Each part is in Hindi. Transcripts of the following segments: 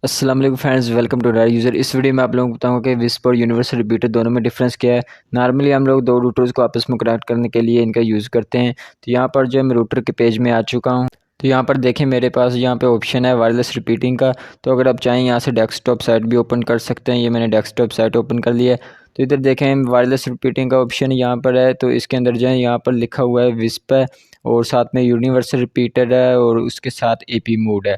अस्सलाम वालेकुम friends, welcome to dire user. इस वीडियो में आप लोगों को बताऊंगा कि विस्प और यूनिवर्सल रिपीटर दोनों में डिफरेंस क्या है। नॉर्मली हम लोग दो रूटर्स को आपस में कनेक्ट करने के लिए इनका यूज़ करते हैं। तो यहाँ पर जो मैं रूटर के पेज में आ चुका हूँ। तो यहाँ पर देखें मेरे पास यहाँ पे ऑप्शन है वायरलेस रिपीटिंग का। तो अगर आप चाहें यहाँ से डेस्कटॉप साइट भी ओपन कर सकते हैं। ये मैंने डेस्कटॉप साइट ओपन कर लिया है। तो इधर देखें वायरलेस रिपीटिंग का ऑप्शन यहाँ पर है। तो इसके अंदर जो है यहाँ पर लिखा हुआ है विस्प है और साथ में यूनिवर्सल रिपीटर है और उसके साथ AP मोड है।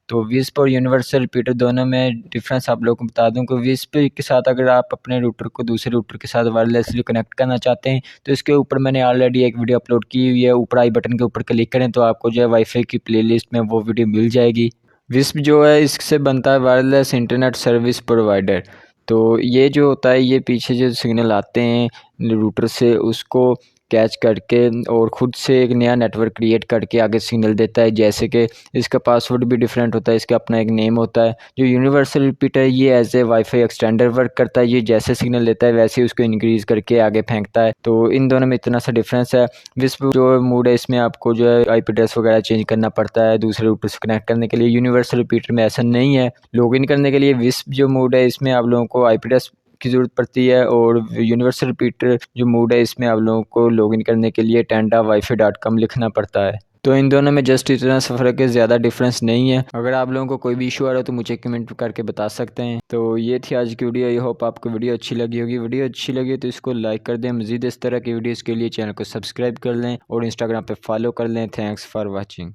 तो विस्प और यूनिवर्सल रिपीटर दोनों में डिफरेंस आप लोगों को बता दूं कि विस्प के साथ अगर आप अपने रूटर को दूसरे रूटर के साथ वायरलेसली कनेक्ट करना चाहते हैं तो इसके ऊपर मैंने ऑलरेडी एक वीडियो अपलोड की हुई है। ऊपर आई बटन के ऊपर क्लिक करें तो आपको जो है वाईफाई की प्लेलिस्ट में वो वीडियो मिल जाएगी। विस्प जो है इससे बनता है वायरलेस इंटरनेट सर्विस प्रोवाइडर। तो ये जो होता है ये पीछे जो सिग्नल आते हैं रूटर से उसको कैच करके और ख़ुद से एक नया नेटवर्क क्रिएट करके आगे सिग्नल देता है। जैसे कि इसका पासवर्ड भी डिफरेंट होता है, इसका अपना एक नेम होता है। जो यूनिवर्सल रिपीटर है ये as a WiFi extender work करता है। ये जैसे सिग्नल लेता है वैसे ही उसको इंक्रीज़ करके आगे फेंकता है। तो इन दोनों में इतना सा डिफरेंस है। विस्प जो मोड है इसमें आपको जो है IP एड्रेस वगैरह चेंज करना पड़ता है दूसरे रूटर से कनेक्ट करने के लिए। यूनिवर्सल रिपीटर में ऐसा नहीं है। लॉगिन करने के लिए विस्प जो मोड है इसमें आप लोगों को IP एड्रेस की ज़रूरत पड़ती है और यूनिवर्सल रिपीटर जो मोड है इसमें आप लोगों को लॉगिन करने के लिए tenda-wifi.com लिखना पड़ता है। तो इन दोनों में जस्ट इतना सा फ़र्क है, ज़्यादा डिफरेंस नहीं है। अगर आप लोगों को कोई भी इशू आ रहा हो तो मुझे कमेंट करके बता सकते हैं। तो ये थी आज की वीडियो। आई होप आपको वीडियो अच्छी लगी होगी। वीडियो अच्छी लगी तो इसको लाइक कर दें। मज़ीद इस तरह की वीडियोज़ के लिए चैनल को सब्सक्राइब कर लें और इंस्टाग्राम पर फॉलो कर लें। Thanks for watching.